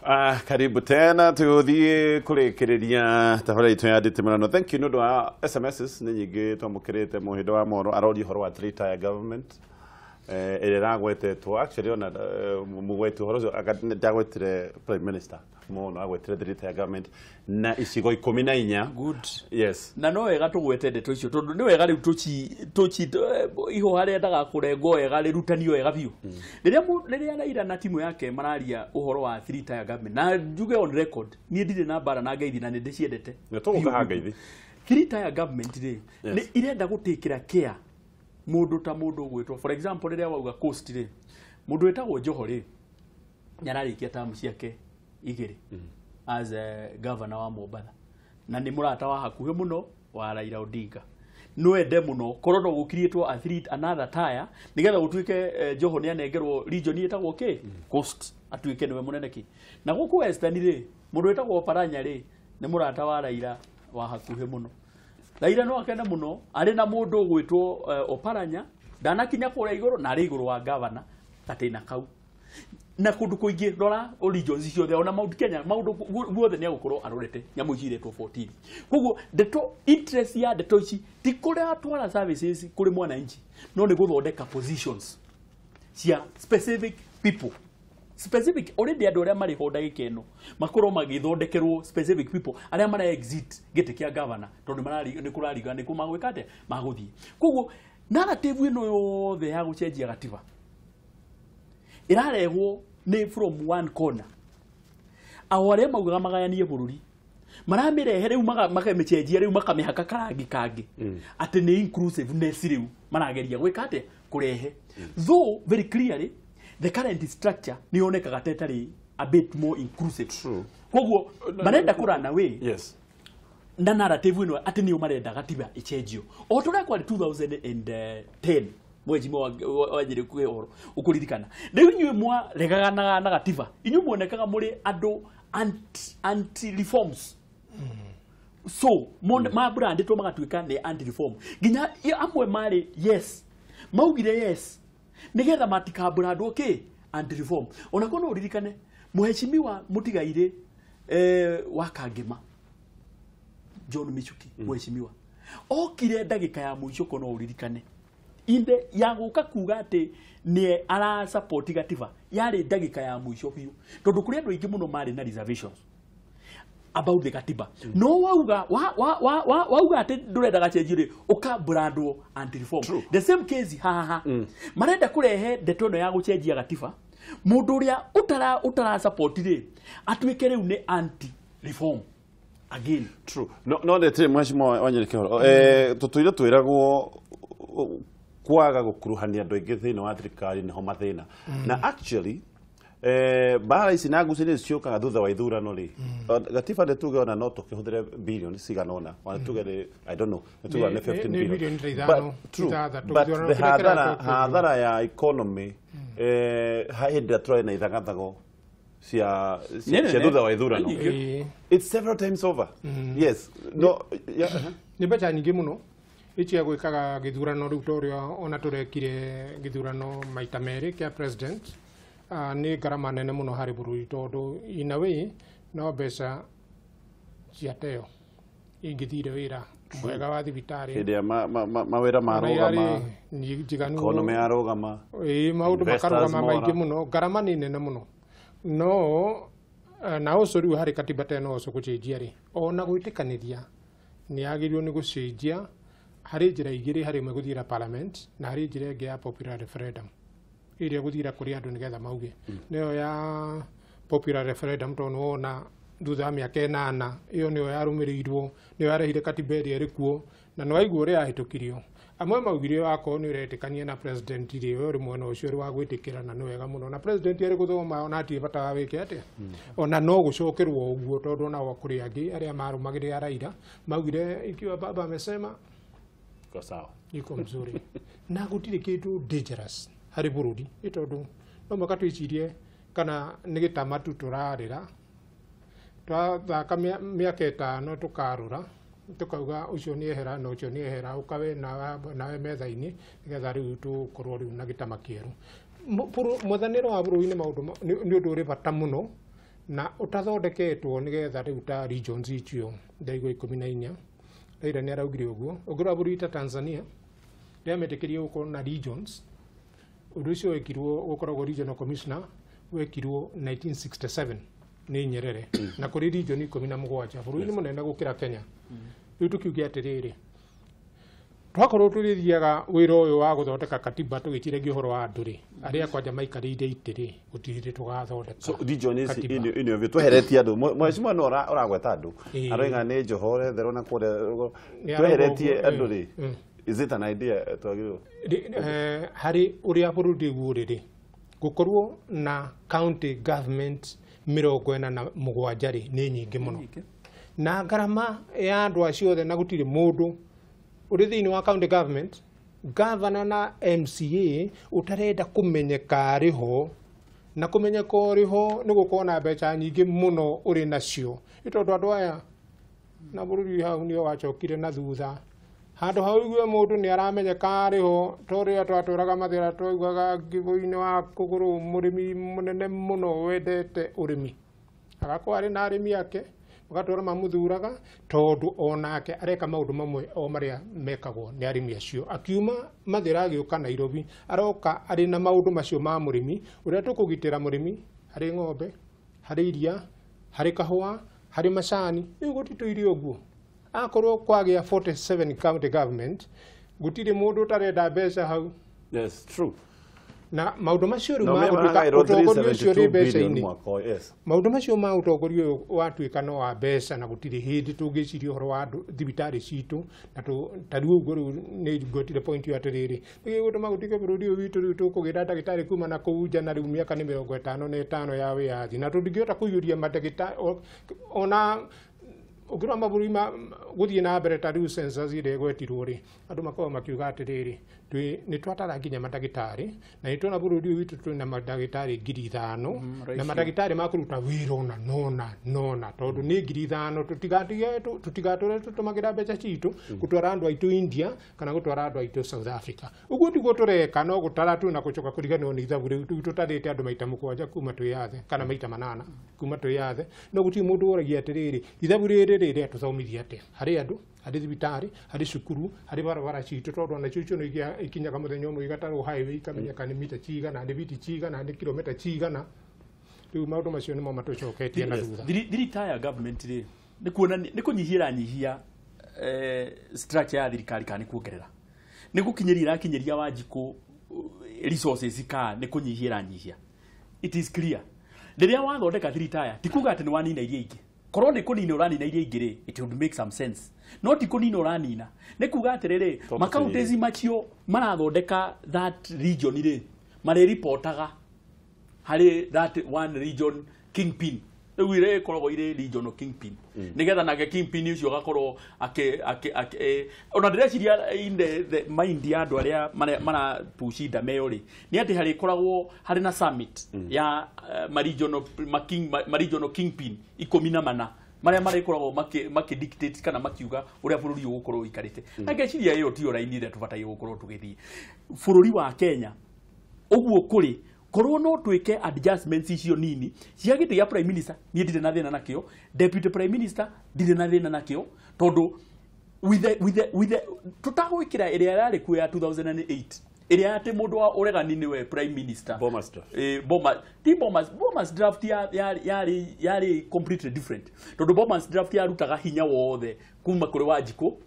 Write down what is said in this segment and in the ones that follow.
Karibu tena tuthie kurekereria tabara itu ya Nditimurano. Thank you nundu wa SMSs ni nyingi twamukirite muhindo wa moro arori horo wa three-tier government iragwetetwo actually ona mugwetu horo agwetire prime minister muno agwetire three-tier government na icigo 14 good yes na no wega tugwete ndeto icio tondu ni wega riu tuci iho haria ndaga kurengo wega rirutanio wega biu riria Raila na timu yake mararia uhoro wa three-tier government na njuge on record ni ndire na bara na ngeithi na ndi ciendete na tuguka ngeithi three-tier government ni irenda gutikira care mundu ta mundu gwitwo for example riria wauga coast ri mundu wetagwo Joho ri nyararikia tamu ciake igiri as a governor wa Mombasa na ni murata wa hakuhe muno wa Raila Odinga no ende muno korono gukirietwo another tire nigetha gutuike Joho ni anengerwo region yetagwo ke coast atuike niwe munene ki na guku western ri mundu wetagwo Paranya ri ni murata wa Raila wa hakuhe muno Raila no akenda muno ari na mundu gwitwo Oparanya ndanakinya kura iguru na ari iguru wa governor katina kau na kundu kuingi rora regions ciothe ona Mount Kenya maundu guothe ni agukorwo arorete nyamu ciretwo 14 koguo ndeto interest ya ndeto ici ti kuria atwara services kuri mwananchi no ni guthondeka positions cia specific people specific already andu aria mari ho ndagika ino makorwo magithondekerwo specific people aria mara exit gite kia governor tondu marari ni kurariga ni kumagwikate maguthie koguo narrative ino yothe ya gucenjia gatiba irarehwo ni from one corner awaria maugaga magayanie bururi maramirehe riu makamechenjia riu makamihaka karangi kangi ati ni inclusiveness riu marageria gwikate kurehe though very clearly the current structure ni onekaga tetari a bit more inclusive koguo marenda kurana we yes na narrative ino ati ni marenda gatiba ichenjio o turia kwa 2010 mwezi wa njire kuhoro ukuririkana riu nywe mwa regagana na gatiba inyu muonekaga muri ando anti reforms so ma brand to magatuika ni anti reform ginya amwe mari yes maugire yes nigetha matikabura andu okay anti reform onako no uririkane muheshimiwa mutigaire wa Kangema John Michuki muheshimiwa okire ndagika ya muico kono uririkane inde yaguka kuga ati ni ara support gatiba yari ndagika ya muico biu tondu kuri andu ingi muno mari na reservations about the gatiba no wauga ati ndurenda gachenjire uka brandwo anti reform the same case marenda kurehe ndeto no ya gucenjia gatiba mundu uria utara support ri atuike riu ni anti reform again true no the mheshimiwa wanyereke horo tutuire twiragwo kwaga gukuruhania andu aingi thina wa thirikari niho mathina na actually bara ici na ngucini ciokaga thutha wa ithurano ri gatiba nĩ tuge ona no tukihũthĩre billion cigana ona ona tuge I don't know nĩ tuge nĩ 15 billion but the hadhara ya economy hĩndĩ tũrĩ na ithagathago cia thutha wa ithurano it's several times over yes no nĩ mbeca nyingĩ mũno icia gwikaga githurano riu toria ona turekire githurano maita meri kia president ni garama nene muno hari bururi tondu in a way no mbeca ciateo ingithire wira mwega wa thibitari hĩndĩ mawĩra marũgama economy yarũgama maundu makarũgama maingĩ muno garama ni nene muno no na ucio riu hari katiba teno ucio gucenjia ri ona gwĩtĩkanĩria ni agĩrĩirwo ni gucenjia hari njĩra igĩrĩ hari imwe guthira parliament na hari njĩra ĩngĩ ya popular referendum iria guthira kuri andu nigetha mauge niyo ya popular referendum tondu wona thutha miaka 8 iyo niyo yarumirirwo niyo yarehire katiba ĩrĩa ĩrĩkuo na no aigua ũrĩa yahĩtũkirio amwe maugire wako ni uretikania na president ri uri mwena ucio ri wa gwitikira na ni wega muno na president ari guthoma ona ati bata wa wike ati ona no gucokerwo uguo tondu na wakuri angi aria marumagire Raila maugire ikiwa baba amesema kwa sawa iko mzuri na gutire kindu dangerous hari burudi itondu no makatwicirie kana ni gitamatu turarira twathaka miaka 5 tukarura tukauga ucio ni ehera no ucio ni ehera ukawe nawe metha-ini nigetha riu tukorwo riu na gitama kieru muthaniro wa bururi ni maundu ni undu uri bata muno na utathondeketwo nigetha riu ta regions icio ndaigo 14 Raila ni araugire uguo ogora burita Tanzania ndiametikirie gukorwo na regions undu ucio wekirwo gukoragwo regional commissioner wekirwo 1967 ni Nyerere na kuri region 17 bururi munene gukira Kenya riu tukiugia atiriri twakorwo turithiaga wira uyu wa guthondeka katiba tugitire uhoro wa andu ri aria kwanja maikarire itiri gutirire tugathondeka so region is in of tweheretie andu mwecimu no uragweta andu aroinga ni Johore thero na kure tweheretie andu ri is it an idea twagiro hari uria burudi guriri gukorwo na county government 47 ri ni nyingi muno na garama ya andu acio othe na gutire mundu uri thiini wa county government governor na MCA utarenda kumenyeka ariho na kumenyeka ariho ni gukona mbeca nyingi muno uri nacio itondu andu aya na bururi hau ni wachokire na thutha handu hau igwe mundu ni aramenyeka ariho tori atwaturaga mathira twaiguaga ngigo-ini wa kuguru murimi munene muno wendete urimi agakorwo ari na arimi ake magatora mamuthuraga tondu onake areka maundu mamwe o maria mekagwo ni arimi acio akiuma mathira agiuka Nairobi aroka ari na maundu macio ma murimi uria tukugitira murimi hari ng'ombe hari iria hari kahua hari macani riu gutituire uguo akorwo kwagia 47 county government gutire mundu utarenda mbeca hau. Yes, true. Na maundu macio riu ma utongoria ucio ri mbeca-ini maundu macio ma utongoria uyu watuika no wa mbeca na gutire hindi tungiciria uhoro wa thibitari citu na tariu uguo riu ni ngotire point yo atiriri ni gutuma gutike bururi uyu witu riu tukugira ndagitari kuma na kuuja na riu miaka ni 55 ya wiathi na tundingiota kuiyuria madagitari ona ukira maburi guthie na mbere ta riu census ire gwetirwo ri andu makorwo makiuga atiriri ni twatara nginya madagitari na itona bururi witu twina madagitari 5,000 na madagitari makuruta wira ona nona tondu ni 5,000 tutigatore tutumagira mbeca citu gutwara andu aitu India kana gutwara andu aitu South Africa uguo ndiguo tureka no gutara tu na gucoka kuriganwo ni ithabu riu tutarite andu maita 7 kuma twiyathe kana maita 8 kuma twiyathe no guti mundu oragia atiriri ithabu riri tuthomithia ate hari andu hari thibitari hari cukuru hari barabara citu tondu na cicio no ikinyaga muthenya umwe igatarwo highway ikamenyeka ni mita cigana ni biti cigana ni kilomita cigana riu maundu macio nimo matucoketie na thutha thiritaya government ri ni kuona ni kunyihia structure ya thirikari kana kuongerera ni gukinyeria Wanjiku resources ka ni kunyihia it is clear riria wathondeka thiritaya tikuga ati ni wanina iria ingi korwo ni kunina uranina iria ingi ri it would make some sense no ti kunina uranina ni kuga atiriri makaunti macio marathondeka that region ri mari reportaga hari that one region kingpin riu ire korwo ire regional kingpin nigetha nake kingpin ucio gakorwo ona ndĩreciria in the mind ya andu aria mara pushinda meyo ri ni ati hari koragwo hari na summit ya regional kingpin 14 maria mari koragwo maki dictate kana makiuga uria bururi ugukorwo ikarite na ngeciria iyo ti ora inire tubatai ugukorwo tugithii bururi wa Kenya uguo kuri korwo no twike adjustments icio nini cia giti ya prime minister ni ndire na thina nakio deputy prime minister ndire na thina nakio tondu with the tutagwikira iria yari ku ya 2008 iria ati mundu wa uregani niwe prime minister Bomas draft yari completely different tondu Bomas draft yarutaga hinya wothe kuma kuri Wanjiku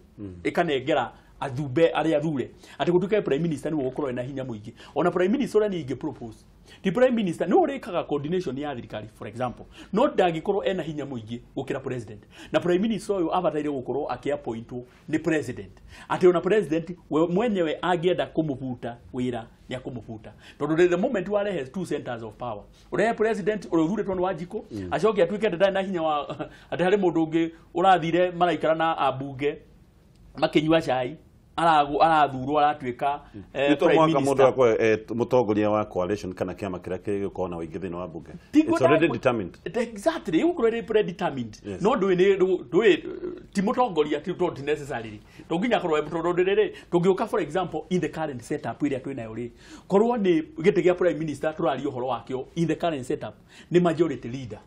ikanengera athumbe aria athure ati gutuke prime minister ni gukorwo na hinya muingi ona prime minister ni ingi propose ti prime minister no urekaga coordination ya thirikari for example no ndagikorwo ena hinya muingi gukira president na prime minister uyu abataire gukorwo akiappointwo ni president ati ona president we mwenyewe angienda kumubuta wira ni akumubuta tondu the moment wale has two centers of power ure president ure uthuretwo ni Wanjiku acoke atuike ndana hinya wa ati hari mundu ungi urathire maraikara na abunge makinywa chai arathurwo aratuika mwaka mundu akwe mutongoria wa coalition kana kiama kiria kigikona na uingi thini wa bunge it's already determined exactly you already predetermined no do ti mutongoria ti not necessarily tunginya korwo mutongoria tungiuka for example in the current setup iria twina yori korwo ni giti gia prime minister turari uhoro wakio in the current setup ni majority leader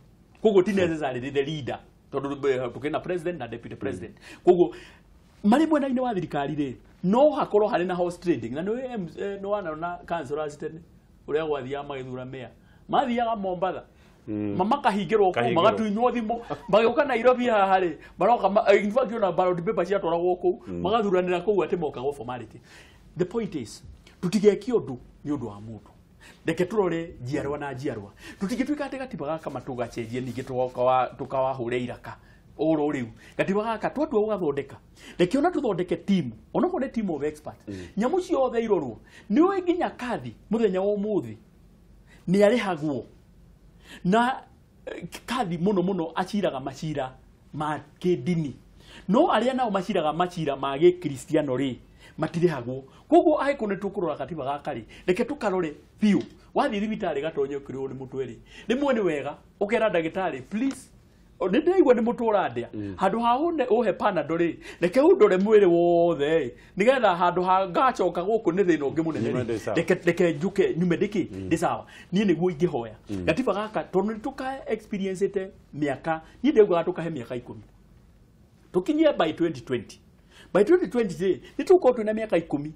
koguo ti necessarily the leader tondu tukina president na deputy president koguo mari mwena-inĩ wa thirikari ri no hakorwo hari na horse trading na no wana na councillors tene uria gwathia magithura meya mathiaga Mombatha makahingirwo kuu magatunywo thimu magĩũka Nairobi haha rĩ maroka in fact ona ballot paper ciatwaragwo kuu magathuranĩra kuu atĩ mokagwo formality. The point is tutigeke ũndũ nĩ ũndũ wa mũndũ reke turore njiarwa na njiarwa tutigĩtuĩka atĩ gatiba gaka matũgacenjie ningĩ tukawahũre iraka oro riu gatiba gaka twatua ũgathondeka reke ona tuthondeke team ona kone team of expert nyamu ciothe irorwo nĩ ũĩ nginya kathi mũthenya wa ũmũthĩ nĩ arĩhagwo na kathi muno aciraga macira ma kĩndini no arĩa nao maciraga macira ma gĩkristiano rĩ matirĩhagwo koguo agĩkũnĩ tũkũrora katiba gaka rĩ reke tukarore biũ wathiĩ thibitarĩ gatonyo kĩrĩo nĩ mũtwe rĩ rĩmwe nĩ wega ũkera ndagĩtarĩ please nĩ ndaigua nĩ mũtũra ndĩa handũ ha ũhe panadol rĩ reke ũndore mwĩrĩ wothe nĩgetha handũ ha ngacoka gũkũ nĩ thĩna ũngĩ mũnene reke njuke nyume ndĩ sawa niĩ nĩguo ingĩhoya gatiba gaka tondũ nĩ tũka experience ĩte mĩaka niĩ ndĩaugaga tũkahe mĩaka 10 tũkinyie by 2020 rĩ nĩ tũgũkorwo twĩna mĩaka 10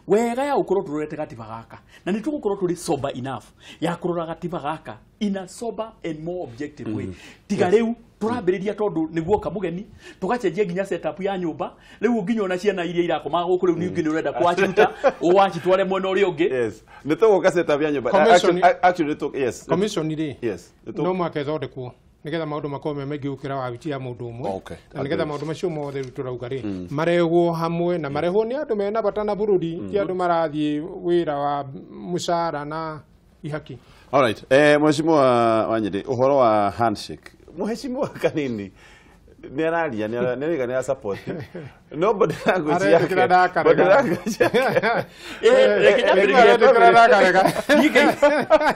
wega ya gũkorwo tũrorete gatiba gaka na nĩ tũgũkorwo tũrĩ sober enough ya kũrora gatiba gaka in a sober and more objective way tiga rĩu turambĩrĩria tondu nĩguo kamũgeni tugacenjia nginya setup ya nyũmba rĩu nginya ona ciana iria irakomaga gũkũ rĩu ningĩ nĩ ũrenda kwaciruta ũwacitware mwena ũrĩa ũngĩ yes nĩ tũgũka setup ya nyũmba actually yes commission rĩ yes no mwaka ĩthondekwo nigetha maundu makorwo me maingĩ gũkĩra wabici ya mũndũ ũmwe na nigetha maundu macio mothe turauga rĩ marehwo hamwe na marehwo nĩ andũ mena bata na bũrũri ti andũ marathiĩ wĩra wa mũcara na ihaki. All right mheshimiwa Wanyiri ũhoro wa handshake mheshimiwa kanini nĩ araria nĩ support nobody language yake body language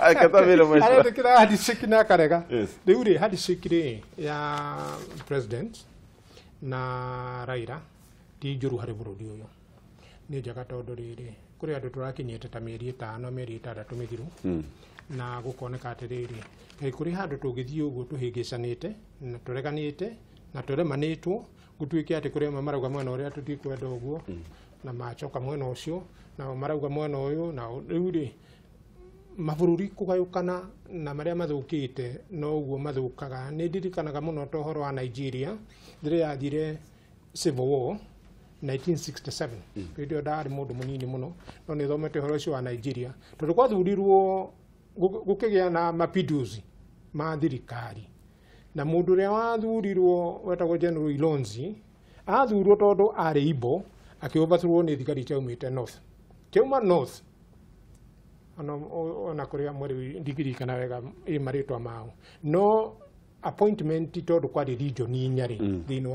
akatabira handshake na karega rĩu rĩ handshake rĩ ya president na Raila ti njũru harĩ bũrũri ũyũ nĩ njega tondũ rĩrĩ kũrĩ andũ tũrakinyĩte ta mĩeri 5 mĩeri 6 mĩthiru na gũkoneka atĩrĩrĩ kũrĩ handũ tũngĩthiĩ ũguo tũhĩngĩcanĩte na tũreganĩte na tũremanĩtwo gũtuĩke atĩ kũrĩ amwe marauga mwena ũrĩa tũtikwenda ũguo na macoka mwena ũcio na marauga mwena ũyũ na rĩu rĩ mabũrũri kũgayũkana na marĩa mathũkĩte no ũguo mathũkaga nĩ ndirikanaga mũno ta ũhoro wa Nigeria rĩrĩa yathire civil war 1967 rĩrĩa ndarĩ mũndũ mũnini mũno no nĩ thomete ũhoro ũcio wa Nigeria tondũ gwathurirwo gũkĩgĩa na mapinduzi ma thirikari na mũndũ ũrĩa wathurirwo wetagwo General Ilonzi athurwo tondũ arĩ Igbo akĩũbathurwo nĩ thigari ciaumĩte north kiuma north ona kũrĩa mweri ndigirikana wega marĩtwa mao no appointment tondũ kwarĩ region inya rĩ thĩinĩ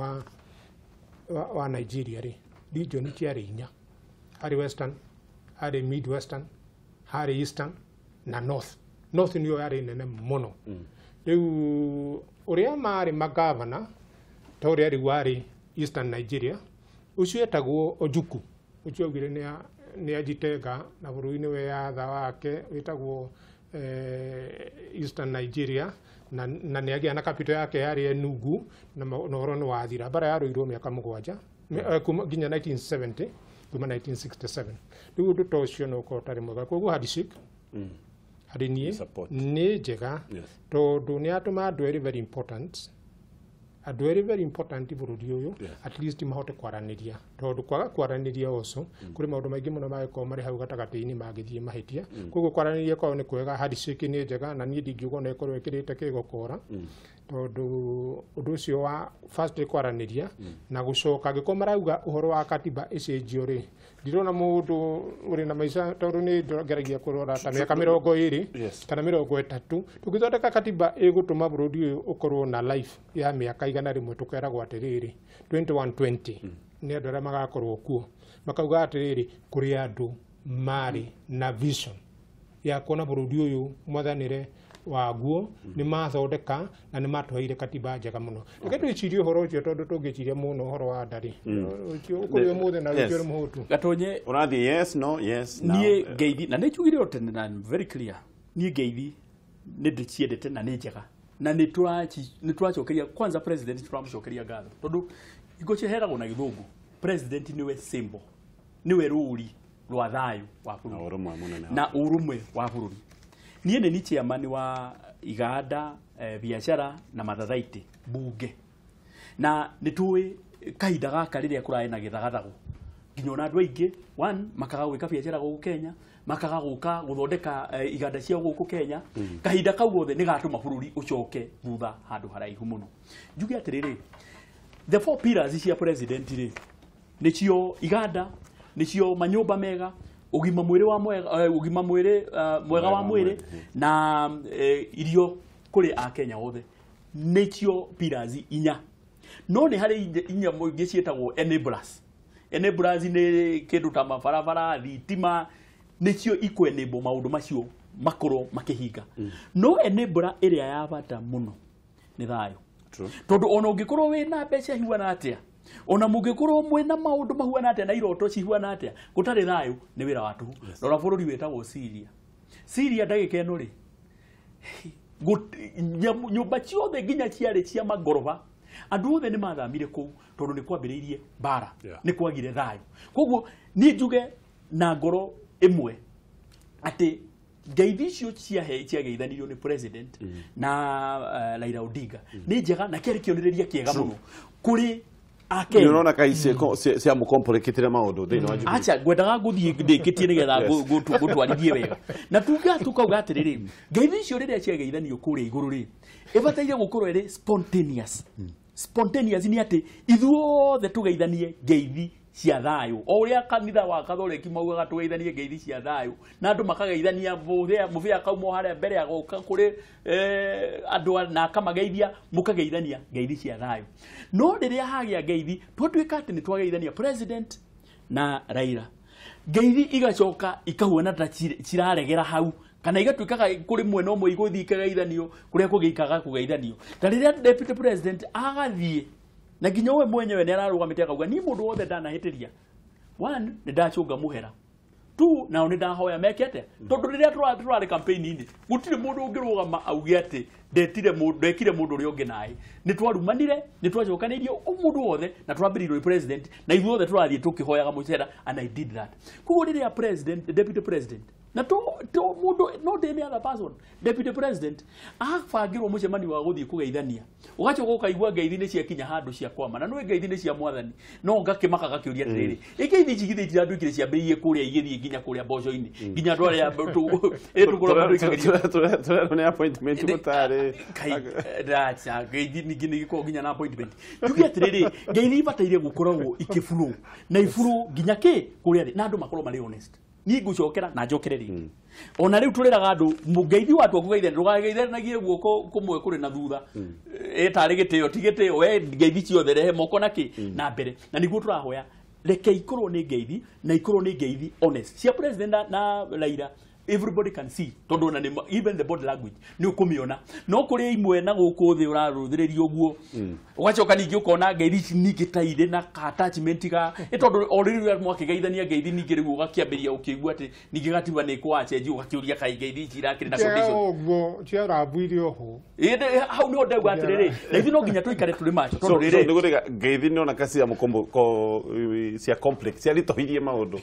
wa Nigeria rĩ region ciarĩ inya harĩ western harĩ mid western harĩ eastern na north nĩyo yarĩ nene mũno rĩu ũrĩa marĩ magavana ta ũrĩa rĩu warĩ eastern Nigeria ũcio etagwo Ojukwu ũcio augire nĩ ajitenga na bũrũri-inĩ we yatha wake wĩtagwo eastern Nigeria na nĩ agĩa na capital yake yarĩ Enugu na ũhoro nĩ wathira bara yarũirwo mĩaka 7 kuma nginya 1970 kuma 1967 rĩu ũndũ ta ũcio no ũkorwo ũtarĩ mwega koguo handshake harĩ niĩ nĩ njega tondũ nĩ atũma andũ erĩ very important bũrũri ũyũ at least mahote kwaranĩria tondũ kwaga kwaranĩria oco kũrĩ maũndũ maingĩ mũno magĩkorwo marĩ hau gatagatĩ-inĩ mangĩthiĩ mahĩtia koguo kwaranĩria kwao nĩ kwega handshake nĩ njega na niĩ ndingiuga ona ĩkorwo ĩkĩrĩte kĩgokora tondũ ũndũ ũcio wa first kwaranĩria na gũcoka angĩkorwo marauga ũhoro wa katiba ĩcenjio rĩ ndirona mũndũ ũrĩ na maica tondũ nĩ ngeragia kũrora ta mĩaka 20 kana 30 tũgĩthondeka katiba ĩgũtũma bũrũri ũyũ ũkorwo na life ya mĩaka igana rĩmwe tũkeragwo atĩrĩrĩ 2120 nĩ andũ arĩa magakorwo kuo makauga atĩrĩrĩ kũrĩ andũ marĩ na vision ya kuona bũrũri ũyũ mwathanĩre waguo nĩ mathondeka na nĩ matũheire katiba njega mũno reke twĩcirie ũhoro ũcio tondũ tũngĩciria mũno ũhoro wa ndarĩ ũkũrĩ ũmũthĩ na rĩngĩ ũrĩ mũhũtu gatonye ũrathiĩ yes no yes now niĩ ngeithi na nĩ njugire o tene na very clear niĩ ngeithi nĩ ndĩciendete na nĩ njega na nĩ tũracokeria kwanza president tũramũcokeria ngatho tondũ iko ciheragwo na gĩthũngũ president niwe symbol niwe rũri rwa thayũ wa bũrũri na ũrũmwe wa bũrũri. Niĩ nĩ ni chairman wa iganda biashara na mathathaitĩ bunge na nĩ tũĩ kahinda gaka rĩrĩa kũraĩ na gĩthagathago nginya ona andũ aingĩ makaga gwĩka biashara gũkũ Kenya makaga gũka gũthondeka iganda cia gũkũ Kenya kahinda kau gothe nĩ gatũma bũrũri ũcoke thutha handũ haraihu mũno. Njuge atĩrĩrĩ the four pillars cia president rĩ nĩcio iganda nĩcio manyũmba mega ũgima mwĩrĩ mwega wa mwĩrĩ na irio kũrĩ a Kenya othe nĩcio pillars inya. No nĩ harĩ inya mũingĩ ciĩtagwo enablers. Enablers nĩ kĩndũ ta mabarabara thitima nĩcio enable maũndũ macio makorwo makĩhinga. No enabler ĩrĩa ya bata mũno nĩ thayũ. Tondũ ona ũngĩkorwo wĩna mbeca hiwana atĩa ona mũngĩkorwo mwĩna maũndũ mahuana atĩa na iroto cihuana atĩa gũtarĩ thayũ nĩ wĩra wa tũhũ. Rora bũrũri wĩtagwo Syria ndagĩka ĩno rĩ nyũmba ciothe nginya ciarĩ cia magoroba andũ othe nĩ mathamire kũu tondũ nĩ kwambĩrĩirie bara nĩ kwagire thayũ. Koguo niĩ njuge na ngoro ĩmwe atĩ ngeithi icio ciageithanirio nĩ president na Raila Odinga nĩ njega na kĩarĩ kĩonereria kĩega mũno kũrĩ Akenya. Unaona kaisi cia mũcomplicate maũndũ thĩinĩ wa Jubilee. Acha ngwendaga gũthiĩ ndĩkĩtie nĩgetha gũtwarithie wega. Na tukauga atĩrĩrĩ ngeithi icio rĩrĩa ciageithanio kũrĩa igũrũ rĩ ĩbataire gũkorwo ĩrĩ spontaneous. Spontaneous ni atĩ ithuothe tũgeithanie ngeithi cia thayũ. O ũrĩa kanitha wa Kathoreki maugaga tũgeithanie ngeithi cia thayũ na andũ makageithania mũbĩa kauma harĩa mbere agoka kũrĩ andũ na akamageithia mũkageithania ngeithi cia thayũ. No rĩrĩa hagĩa ngeithi twatuĩka atĩ nĩ twageithania president na Raila ngeithi igacoka ikahuana ta ciraregera hau kana igatuĩkaga kũrĩ mwena ũmwe igũthiĩ ikageithanio kũrĩa kũgĩikaga kũgeithanio. Ta rĩrĩa deputy president agathiĩ na nginya we mwenyewe nĩ ararũgamĩte akauga ni mũndũ wothe ndanahĩtĩria nĩ ndacũnga mũhera nao nĩ ndahoya mekete tondũ rĩrĩa tũrarĩ campaign-inĩ gũtirĩ mũndũ ũngĩrũgama auge atĩ ndekire mũndũ ũrĩa ũngĩ naĩ. Nĩ twarumanire nĩ twacokanĩirie mũndũ wothe na twambĩrĩirie president na ithuothe tũrathiĩ tũkĩhoyaga mũcera and I did that. Koguo rĩrĩa deputy president na mũndũ not any other person deputy president abangĩrwo mũcemanio wa gũthiĩ kũgeithania ũgacoka ũkaigua ngeithi nĩ ciakinya handũ cia kwama na nĩ ngeithi nĩ cia mwathani no ngakĩmaka gakĩũria atĩrĩrĩ ngeithi ici githĩ itiranduĩkire ciambĩrĩirie kũrĩa igĩthiĩ nginya kũrĩa mboco-inĩ nginya andũ arĩa tũrerwo nĩ appointment gũtarĩ ndacha ngeithi ningĩ nĩ gĩkorwo nginya na appointment. Njuge atĩrĩrĩ ngeithi ibataire gũkoragwo ikĩburu na iburu nginya kũrĩa na andũ makorwo marĩ honest. Ni ngũcokera na njokere rĩngĩ. Ona rĩu tũreraga andũ ngeithi watu akũgeithania ndũgageithanagie guoko kũmwe kũrĩ na thutha tarĩ gĩtĩo ti gĩtĩo we ngeithi ciothe rehe moko na mbere na nĩguo tũrahoya reke ikorwo nĩ ngeithi na ikorwo nĩ ngeithi honest cia president na Raila. Everybody can see tondu na even the body language ni ukumiona no kuri imwe na guku thi uraruthiriria uguo ugacoka ningi ukona ngeithi ningi taire na attachment ga tondu oriri mwakigeithania ngeithi ningi riu ugakiambiria ukigua ati ningi gatiba ni kwa change ugakiuria kai ngeithi cirakiri na condition uguo cia rabuirio ho hau ni ndauga atiriri na ithi no nginya tuikare tuli macho tondu riri ndiguriga ngeithi ni ona kasi ya mukombo cia complex cia ritohirie maundu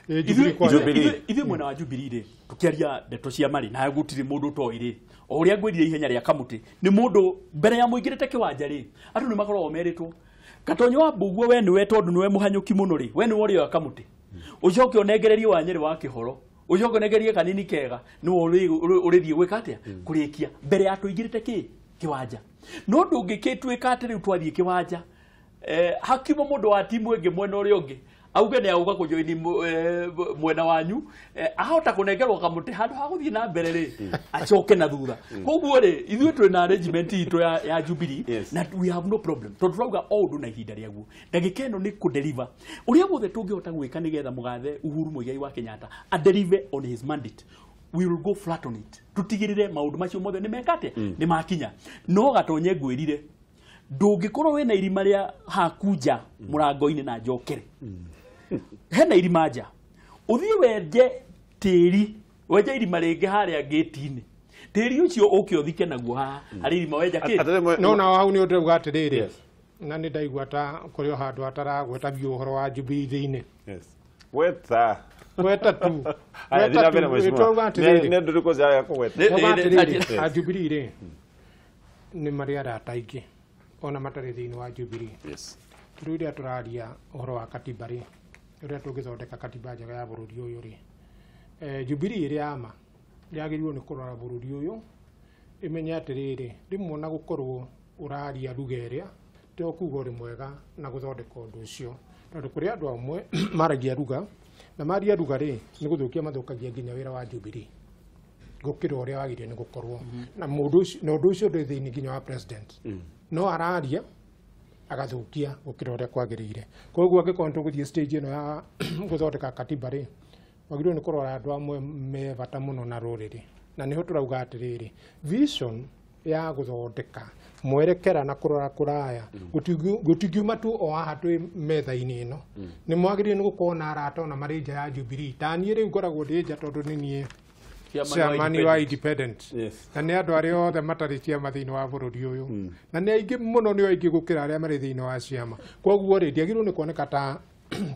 ithi mwena wa Jubilee tukiaria ndeto cia mari na gutiri mundu toire o uria ngwirire ihenya ria kamuti ni mundu mbere ya muingirite kiwanja ri andu ni makorwo meritwo Katonyo wa Mbugua we niwe tondu niwe muhanyuki muno ri we ni wori wa kamuti ucoke onengererie wa Nyeri wa Kihoro ucoke onengererie kanini kega ni urithie gwika atia kurikia mbere ya tuingirite kiwanja no ndungikituika ati riu twathie kiwanja hakimu mundu wa timu enge mwena uria ungi auge ne auga kujoini mwena wanyu ahota kunengerwo kamuti handu ha guthie na mbere ri acoke na thutha koguo ri ithuĩ twe na arrangement itu ya Jubilee na we have no problem tondu turauga all na ihinda riaguo ndagika ĩno ni ku deliver uria wothe tungihota gwika nigetha mugathe Uhuru Muigai wa Kenyatta a deliver on his mandate. We will go flat on it tutigirire maundu macio mothe ni mekate ni makinya no gatonye ngwirire ndungikorwo wena irima ria hakunja murango-ini na njokere hena irima nja uthii wenje tĩri wenje irima rĩngĩ harĩa gate-inĩ tĩri ũcio ũke ũthike naguo haha harĩ irima wenja kĩ no na hau nĩ ũndauga atĩrĩrĩ na nĩ ndaigua ta kũrĩ o handũ hataragweta biũ ũhoro wa Jubilee thĩinĩ weta tu a Jubilee rĩ nĩ marĩ arata aingĩ ona matarĩ thĩinĩ wa Jubilee rĩu rĩrĩa tũraria ũhoro wa katiba rĩ ũrĩa tũngĩthondeka katiba njega ya bũrũri ũyũ rĩ Jubilee ĩrĩa ama yagĩrĩirwo nĩ kũrora bũrũri ũyũ ĩmenye atĩrĩrĩ rĩmwe na gũkorwo ũraria lugha ĩrĩa to kuga ũrĩ mwega na gũthondeka ũndũ ũcio tondũ kũrĩ andũ amwe maragia lugha na maria lugha rĩ nĩ gũthũkia mathũkagia nginya wĩra wa Jubilee gũkĩra ũrĩa wagĩrĩire nĩ gũkorwo na ũndũ ũcio ndĩ thĩinĩ nginya wa president no araria agathũkia gũkĩra ũrĩa kwagĩrĩire koguo angĩkorwo tũgũthiĩ stage ĩno ya gũthondeka katiba rĩ wagĩrĩirwo nĩ kũrora andũ amwe me bata mũno na rũrĩrĩ na nĩho tũrauga atĩrĩrĩ vision ya gũthondeka mwerekera na kũrora kũraya gũtingiuma tu o haha twĩ metha-inĩ ĩno nĩ mwagĩrĩirwo nĩ gũkorwo na arata ona marĩ nja ya Jubilee ta niĩ rĩu ngoragwo ndĩ nja tondũ nĩ niĩ ciamani wa independent na nĩ andũ arĩa othe matarĩ ciama thĩinĩ wa bũrũri ũyũ na nĩ aingĩ mũno nĩ aingĩ gũkĩra arĩa marĩ thĩinĩ wa ciama koguo rĩ ndiagĩrĩirwo nĩ kuoneka ta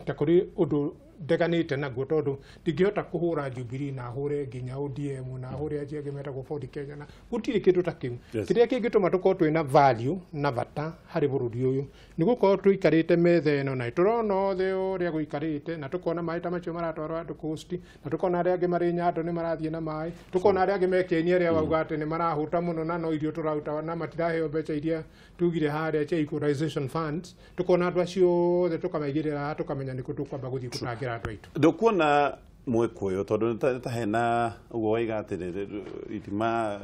kũrĩ ũndũ ndeganĩte naguo tondũ ndingĩhota kũhũra Jubilee na hũre nginya ODM na hũre acio angĩ metagwo Ford Kenya na gũtirĩ kĩndũ ta kĩu kĩrĩa kĩngĩtũma tũkorwo twĩna value na bata harĩ bũrũri ũyũ nĩ gũkorwo tũikarĩte metha ĩno na tũrona othe ũrĩa gũikarĩte na tũkona maĩ ta macio maratwarwo andũ coast na tũkona arĩa angĩ marĩ Nyando nĩ marathiĩ na maĩ tũkona arĩa angĩ mekenia arĩa wauga atĩ nĩ marahũta mũno na no irio tũraruta na matiraheo mbeca iria tugire harĩa cia equalization funds tũkona andũ acio othe tũkamaigĩrĩra tũkamenya nĩ kũ tũkwamba gũthiĩ gũtangĩra andũ aitũ ndukuona mwĩkũyũ tondũ nĩ hena ũguo waiga atĩrĩrĩ itima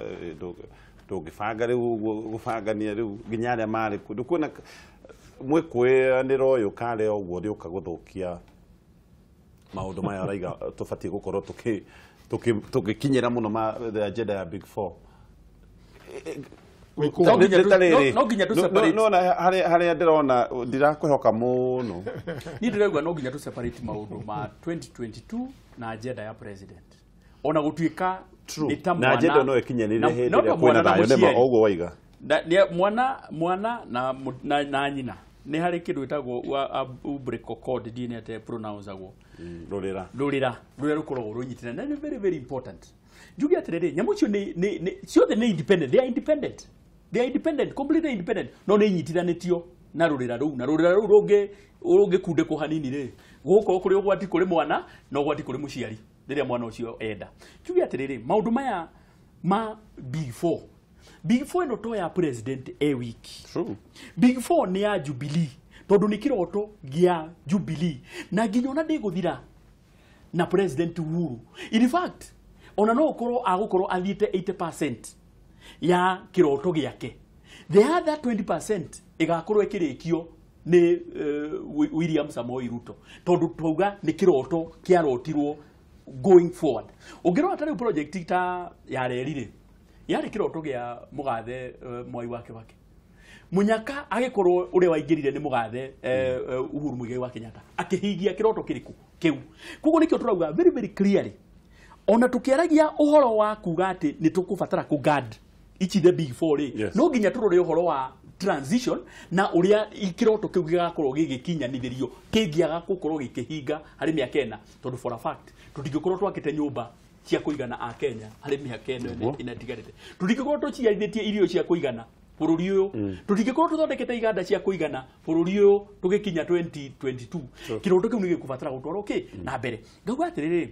ndũngĩbanga rĩu gũbangania rĩu nginya arĩa marĩ kuo ndukuona mwĩkũĩanĩro ũyũ karĩa ũguo rĩũka gũthũkia maũndũ maya ũraiga tũbatiĩ gũkorwo tũgĩkinyĩra mũno agenda ya Big Four no na harĩa ndĩrona ndirakũhoka mũno niĩ ndĩraigua no nginya tũ-separate maũndũ ma 2022 na agenda ya president ona gũtuĩka nĩ ta na agenda no ĩkinyanĩre hĩndĩ ĩrĩa kwĩna thayũ nĩma ũguo waiga mwana na nyina nĩ harĩ kĩndũ ĩtagwo umbilical cord ndiĩ nĩ pronounce-agwo rũrĩra rũkoragwo rũnyitĩte na nĩ very very important njuge atĩrĩrĩ nyamũ icio ciothe nĩ independent they are independent completely independent no nĩ inyitithanĩtio na rũrĩra rũu na rũrĩra rũu rũngĩkundĩkwo hanini rĩ gũkorwo kũrĩ ũgwati kũrĩ mwana na ũgwati kũrĩ mũciari rĩrĩa mwana ũcio enda njuge atĩrĩrĩ maũndũ maya ma Big Four ĩno to ya president wiki Big Four nĩ ya Jubilee tondũ nĩ kĩroto gĩa Jubilee na nginya ona ndĩgũthira na president Uhuru in fact ona no agũkorwo athiĩte 80% ya kĩroto gĩake the other 20% ĩgakorwo ĩkĩrĩkio nĩ William Samoei Ruto tondũ twauga nĩ kĩroto kĩarotirwo going forward ũngĩrora ta rĩu project ta ya reri yarĩ kĩroto gĩa mũgathe Mwai wa Kibaki Munyaka agĩkorwo ũrĩa waingĩrire nĩ mũgathe Uhuru Muigai wa Kenyatta akĩhingia kĩroto kĩrĩkũ kĩu koguo nĩkĩo tũrauga very very clearly ona tũkĩaragia ũhoro wa kuga atĩ nĩ tũkũbatara kũguard ici the Big Four no nginya tũrore ũhoro wa transition na ũrĩa kĩroto kĩu gĩgakorwo gĩgĩkinyanithĩrio kĩngĩaga gũkorwo gĩkĩhinga harĩ mĩaka ĩna tondũ for a fact tũtingĩkorwo twakĩte nyũmba cia kũigana a Kenya harĩ mĩaka ĩno inatigarĩte tũtingĩkorwo tũciarithĩtie irio cia kũigana bũrũri ũyũ tũtingĩkorwo tũthondekete iganda cia kũigana bũrũri ũyũ tũgĩkinya 2022 kĩroto kĩu nĩ gĩkũbatara gũtwarwo na mbere ngauga atĩrĩrĩ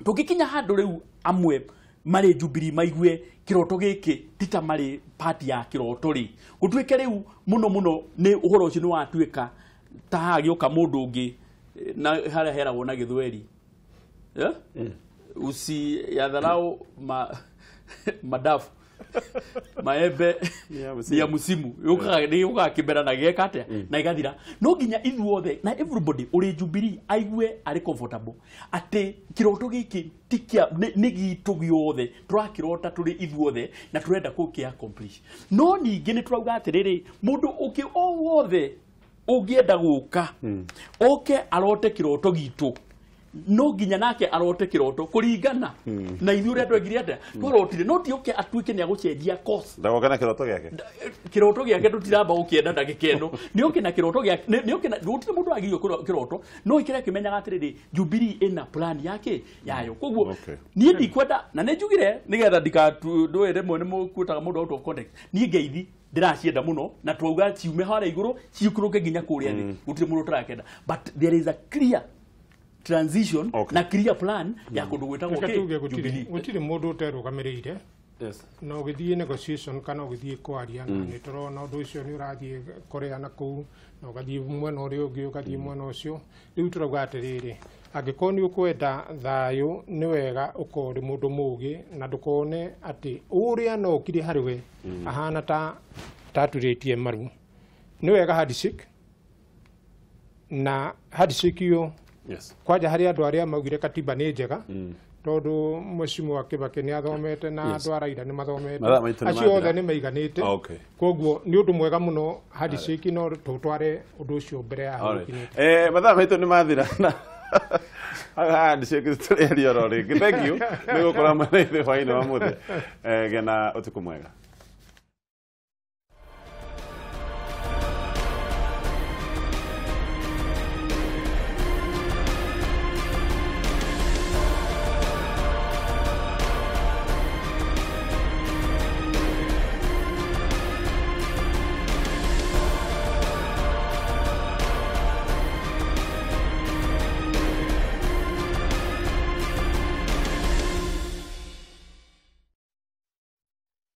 tũngĩkinya handũ rĩu amwe marĩ Jubilee maigue kĩroto gĩkĩ tita marĩ party ya kĩroto rĩ gũtuĩke rĩu mũno nĩ ũhoro ũcio nĩ watuĩka ta hagĩũka mũndũ ũngĩ na harĩa heragwo na Gĩthweri usi yadharau madafu maembe ya musimu yuka kibera na geka atia na igathira no nginya ithuothe na everybody uri Jubilee aigue ari comfortable ati kiroto giki tikia ni gitu giothe turakirota turi ithuothe na turenda kukia accomplish no ningi ni turauga atiriri mundu uki o wothe ungienda guka oke arote kiroto gitu no nginya nake arote kiroto kuringana na ithuĩ ũrĩa twegire atĩa twarotire no ti oke atuĩke nĩ agũcenjia course ndagoka na kiroto gĩake tũtiramba gũkĩenda ndagĩka ĩno nĩ oke na kiroto gĩake nĩ oke na gũtirĩ mũndũ agĩrio kiroto no ikĩra kĩmenyaga atĩrĩrĩ Jubilee ĩna plan yake yayo koguo niĩ ndikwenda na nĩ njugire nĩgetha ndikandũĩ rĩmwe nĩ mũkwĩtaga mũndũ out of context niĩ ngeithi ndĩracienda mũno na twauga ciume harĩa igũrũ ciikũrũke nginya kũrĩa thĩ gũtirĩ mũndũ ũtarakenda but there is a clear transition na clear plan ya kũndũ gwĩtagwo Jubilee gũtirĩ mũndũ ũterũgamĩrĩire no ũgĩthiĩ negotiation kana ũgĩthiĩ kwaria na nĩ tũrona ũndũ ũcio nĩ ũrathiĩ Korea na kũu na ũgathiĩ mwena ũrĩa ũngĩ ũgathiĩ mwena ũcio rĩu tũrauga atĩrĩrĩ angĩkorwo nĩ ũkwenda thayũ nĩ wega ũkorwo ũrĩ mũndũ mũũgĩ na ndũkone atĩ ũrĩa no ũkire harĩ we ahana ta taturĩtie maru nĩ wega handshake na handshake ĩyo kwanja harĩ andũ arĩa maugire katiba nĩ njega tondũ Mheshimiwa wa Kibaki nĩ athomete na andũ a Raila nĩ mathomete acio othe nĩ maiganĩte koguo nĩ ũndũ mwega mũno handshake no tũtware ũndũ ũcio mbere ya hau mathaa maitũ nĩ mathira handshake tũrĩaria oro rĩngĩ thank you nĩ gũkorwo mwena-inĩ hwainĩ wa mũthĩ gĩa na ũtukũ mwega.